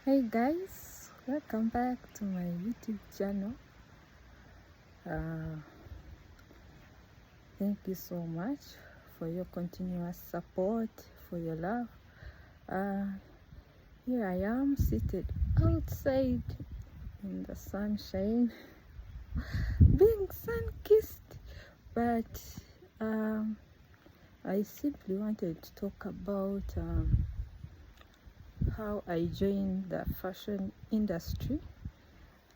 Hey guys, welcome back to my YouTube channel. Thank you so much for your continuous support, for your love. Here I am seated outside in the sunshine, being sun-kissed, but I simply wanted to talk about how I joined the fashion industry.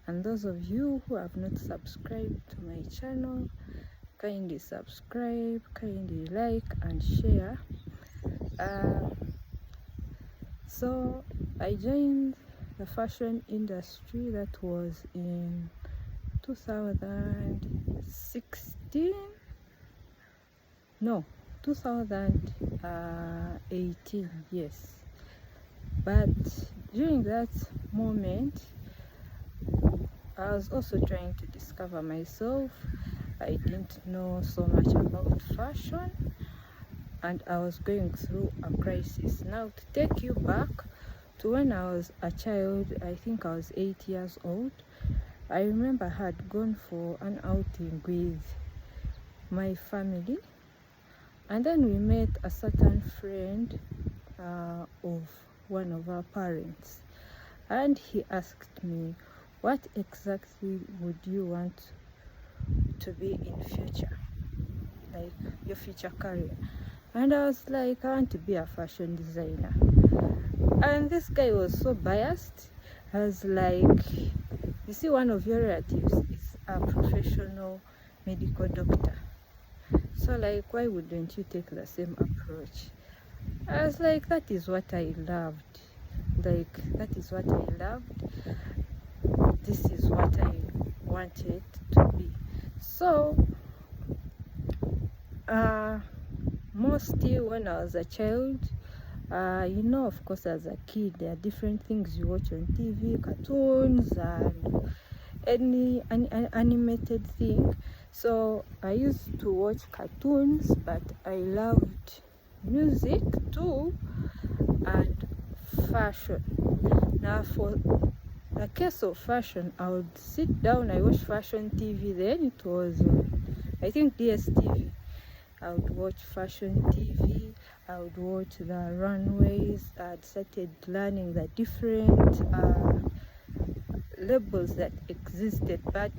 And those of you who have not subscribed to my channel, kindly subscribe, kindly like and share. So I joined the fashion industry, that was in 2016, no, 2018, yes. But during that moment, I was also trying to discover myself. I didn't know so much about fashion, and I was going through a crisis. Now, to take you back to when I was a child, I think I was 8 years old. I remember I had gone for an outing with my family, and then we met a certain friend of one of our parents, and he asked me, what exactly would you want to be in future, like your future career? And I was like, I want to be a fashion designer. And this guy was so biased. I was like, you see, one of your relatives is a professional medical doctor, so like, why wouldn't you take the same approach? I was like, that is what I loved. Like, that is what I loved. This is what I wanted to be. So, mostly when I was a child, of course, as a kid, there are different things you watch on TV, cartoons, and any animated thing. So I used to watch cartoons, but I loved music too, and fashion. Now, for the case of fashion, I would sit down, I watch fashion TV. Then it was I think DSTV. I would watch fashion TV, I would watch the runways. I'd started learning the different labels that existed, but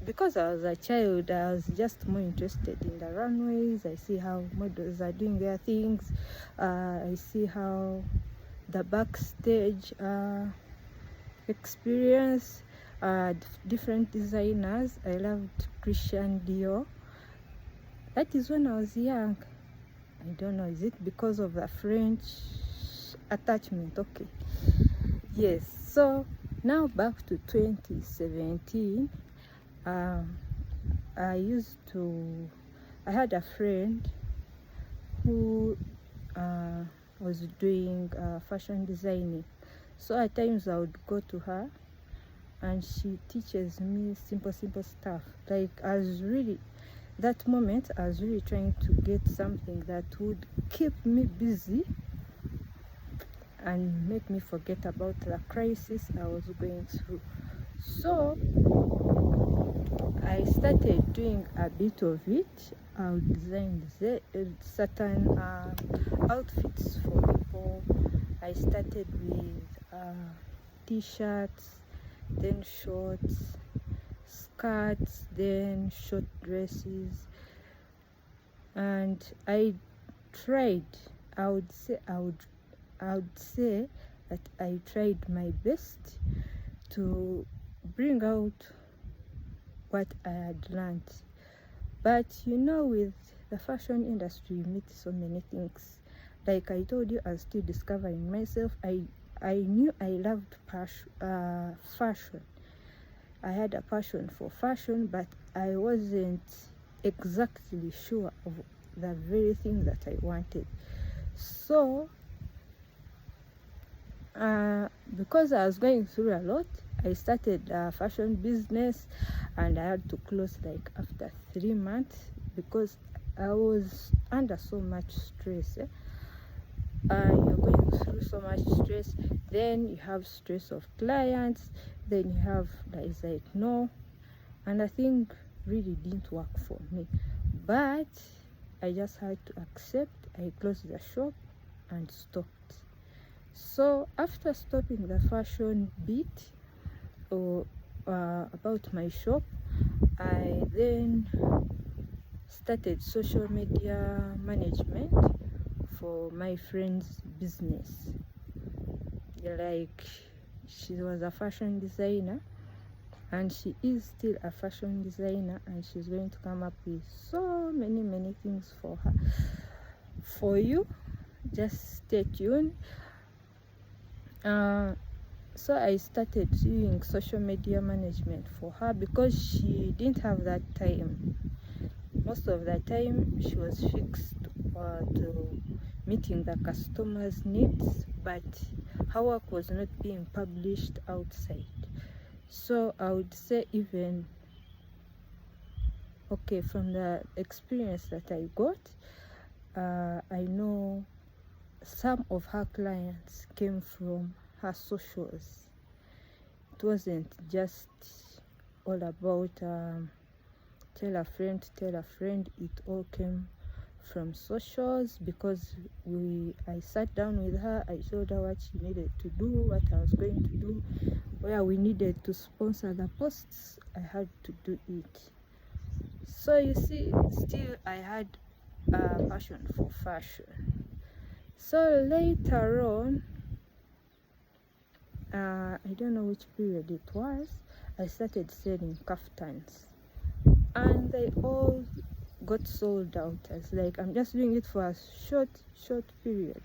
because I was a child, I was just more interested in the runways. I see how models are doing their things. I see how the backstage experience, different designers. I loved Christian Dior. That is when I was young. I don't know, is it because of the French attachment? Okay, yes. So now back to 2017. I had a friend who was doing fashion designing. So at times I would go to her and she teaches me simple stuff. Like, that moment I was really trying to get something that would keep me busy and make me forget about the crisis I was going through. So I started doing a bit of it. I would design certain outfits for people. I started with t-shirts, then shorts, skirts, then short dresses, and I would say that I tried my best to bring out what I had learned. But with the fashion industry, you meet so many things. Like I told you, I was still discovering myself. I knew I loved fashion. I had a passion for fashion, but I wasn't exactly sure of the very thing that I wanted. So because I was going through a lot, I started a fashion business, and I had to close like after 3 months because I was under so much stress. you're going through so much stress. Then you have stress of clients, then you have that is like no, and I think really didn't work for me, but I just had to accept. I closed the shop and stopped. So after stopping the fashion bit or about my shop, I then started social media management for my friend's business. Like, she was a fashion designer, and she is still a fashion designer, and she's going to come up with so many things for her, for you. Just stay tuned. So I started doing social media management for her because she didn't have that time. Most of the time she was fixed to meeting the customers' needs, but her work was not being published outside. So I would say, even okay, from the experience that I got, I know some of her clients came from her socials. It wasn't just all about tell a friend. It all came from socials, because I sat down with her. I showed her what she needed to do, what I was going to do, where we needed to sponsor the posts. I had to do it. So you see, still I had a passion for fashion. So later on, I don't know which period it was, I started selling kaftans, and they all got sold out. I was like, I'm just doing it for a short period,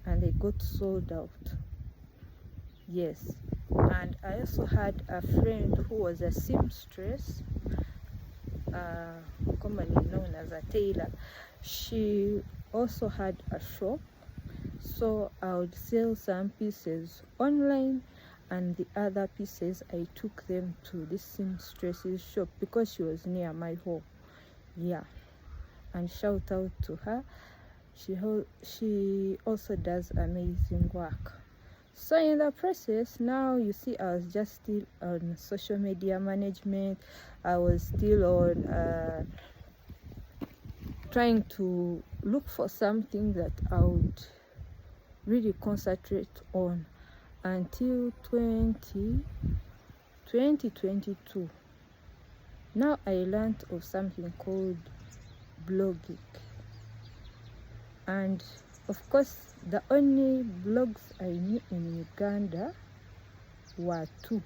and they got sold out. Yes. And I also had a friend who was a seamstress, commonly known as a tailor. She also had a shop, so I would sell some pieces online, and the other pieces I took them to this seamstress's shop because she was near my home. Yeah. And shout out to her. She also does amazing work. So in the process, now you see, I was just still on social media management. I was still on trying to look for something that I would really concentrate on until 2022. Now I learned of something called blogging, and of course the only blogs I knew in Uganda were two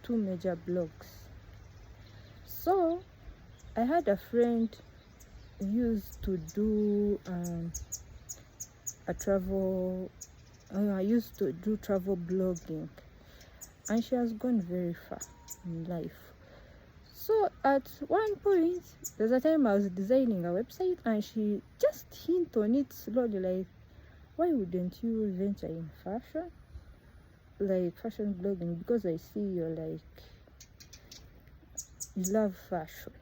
major blogs. So I had a friend who used to do travel blogging, and she has gone very far in life. So at one point, there's a time I was designing a website, and she just hint on it slowly, like, why wouldn't you venture in fashion, like fashion blogging, because I see you love fashion.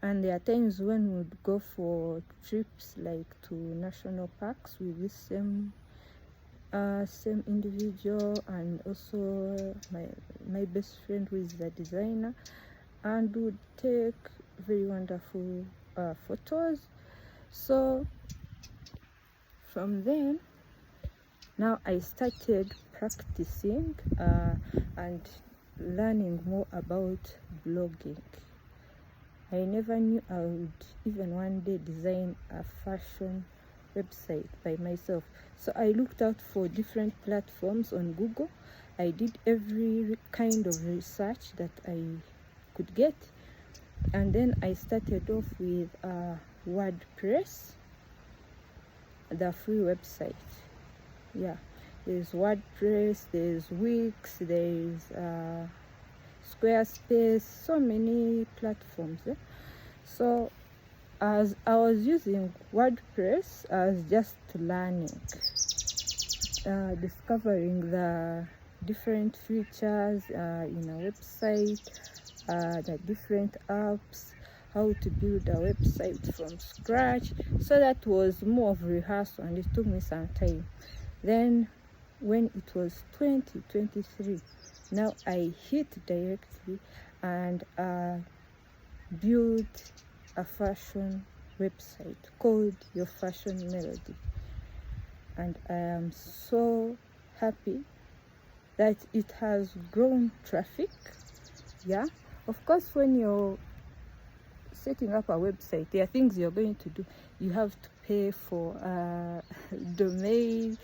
And there are times when we would go for trips, like to national parks, with this same individual, and also my best friend, who is the designer, and would take very wonderful photos. So from then, now I started practicing and learning more about blogging. I never knew I would even one day design a fashion website by myself. So I looked out for different platforms on Google. I did every kind of research that I could get, and then I started off with WordPress, the free website. Yeah, there's WordPress, there's Wix, there's Squarespace, so many platforms. So as I was using WordPress, I was just learning, discovering the different features in a website, the different apps, how to build a website from scratch. So that was more of rehearsal, and it took me some time. Then when it was 2023, now I hit directly and built a fashion website called Your Fashion Melody, and I am so happy that it has grown traffic. Yeah, of course, when you're setting up a website, there are things you're going to do. You have to pay for domain,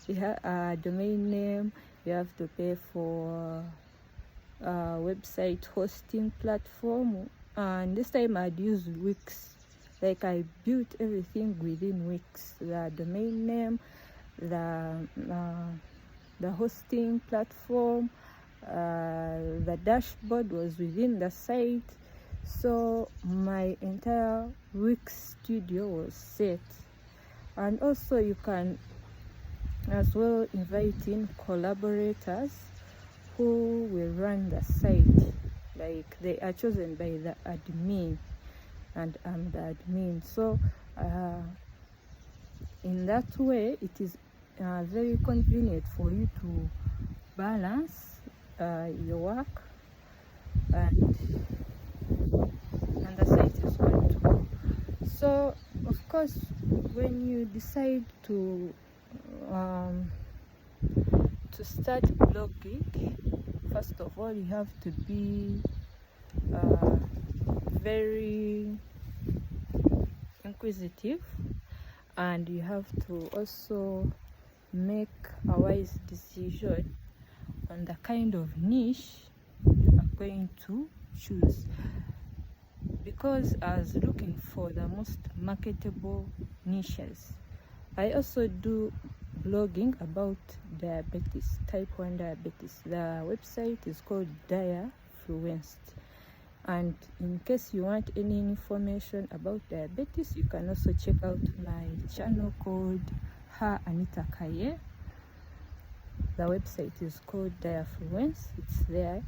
you have a domain name, you have to pay for website hosting platform, and this time I'd used Wix. Like, I built everything within Wix: the domain name, the hosting platform, the dashboard was within the site. So my entire Wix studio was set. And also you can as well invite in collaborators who will run the site. Like, they are chosen by the admin, and I'm the admin. So in that way, it is very convenient for you to balance your work, and the site is going to go. So of course, when you decide to start blogging, first of all, you have to be very inquisitive, and you have to also make a wise decision on the kind of niche you are going to choose, because I was looking for the most marketable niches. I also do blogging about diabetes, type 1 diabetes. The website is called Diafluenced, and in case you want any information about diabetes, you can also check out my channel called Her Anita Kaye. The website is called Diafluence. It's there.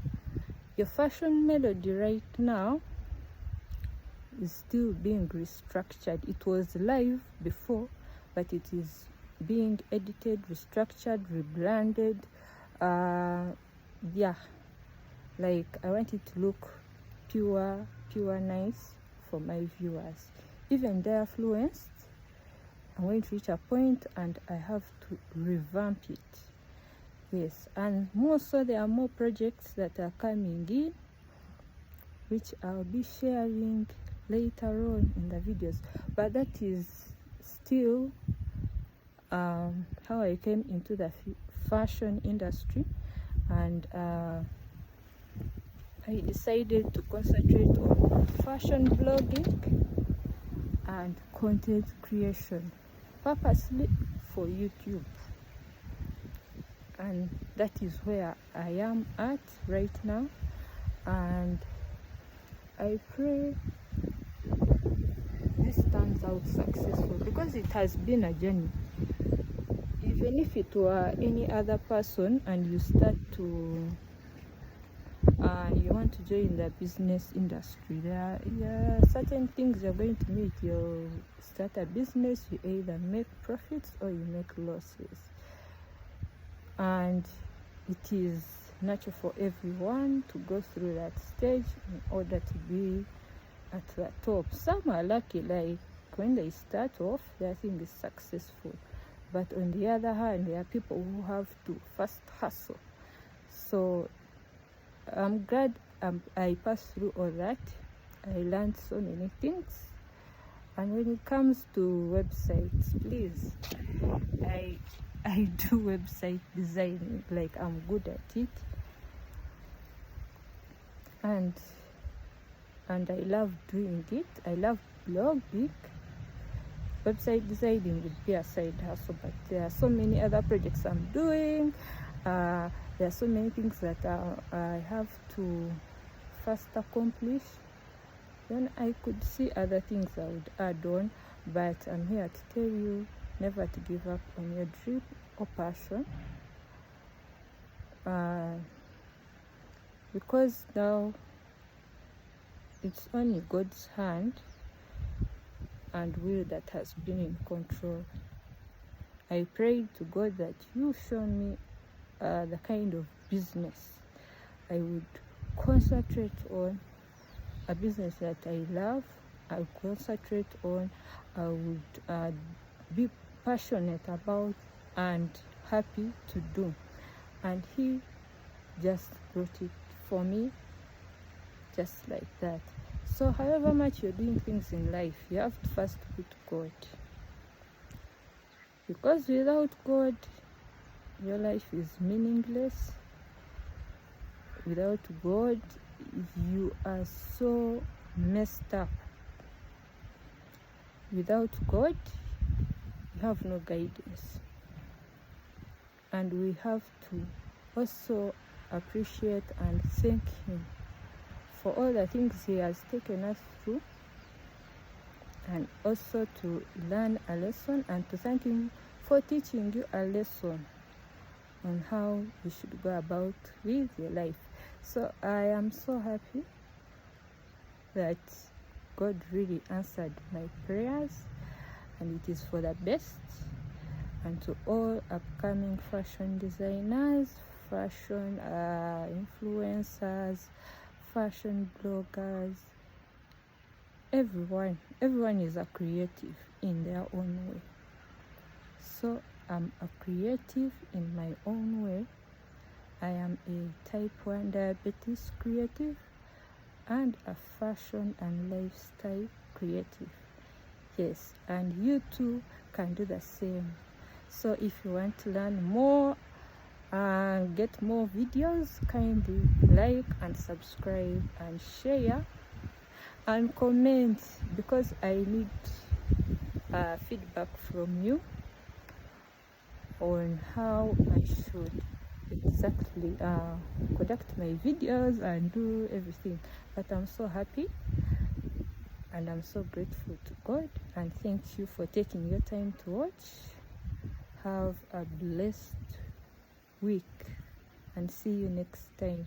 Your Fashion Melody right now is still being restructured. It was live before, but it is being edited, restructured, rebranded. Yeah, like, I want it to look pure nice for my viewers. Even Diafluenced, I'm going to reach a point and I have to revamp it. Yes, and more so, there are more projects that are coming in, which I'll be sharing later on in the videos. But that is still how I came into the fashion industry, and I decided to concentrate on fashion blogging and content creation, purposely for YouTube. And that is where I am at right now, and I pray this turns out successful, because it has been a journey. Even if it were any other person and you start to you want to join the business industry, there are certain things you're going to meet. You start a business, you either make profits or you make losses, and it is natural for everyone to go through that stage in order to be at the top. Some are lucky, like when they start off, their thing is successful. But on the other hand, there are people who have to first hustle. So I'm glad I passed through all that. I learned so many things. And when it comes to websites, please, I do website designing, like, I'm good at it. And I love doing it. I love blogging. Website designing would be a side hustle, but there are so many other projects I'm doing. There are so many things that I have to first accomplish. Then I could see other things I would add on, but I'm here to tell you never to give up on your dream or passion. Because now it's only God's hand and will that has been in control. I prayed to God that you show me the kind of business I would concentrate on, a business that I love, I would concentrate on, I would be passionate about and happy to do. And He just brought it for me, just like that. So however much you're doing things in life, you have to first put God. Because without God, your life is meaningless. Without God, you are so messed up. Without God, you have no guidance. And we have to also appreciate and thank Him for all the things He has taken us through, and also to learn a lesson, and to thank Him for teaching you a lesson on how you should go about with your life. So I am so happy that God really answered my prayers, and it is for the best. And to all upcoming fashion designers, fashion influencers, fashion bloggers, everyone is a creative in their own way. So I'm a creative in my own way. I am a type 1 diabetes creative and a fashion and lifestyle creative. Yes, and you too can do the same. So if you want to learn more and get more videos, kindly like and subscribe and share and comment, because I need feedback from you on how I should exactly conduct my videos and do everything. But I'm so happy and I'm so grateful to God, and thank you for taking your time to watch. Have a blessed week and see you next time.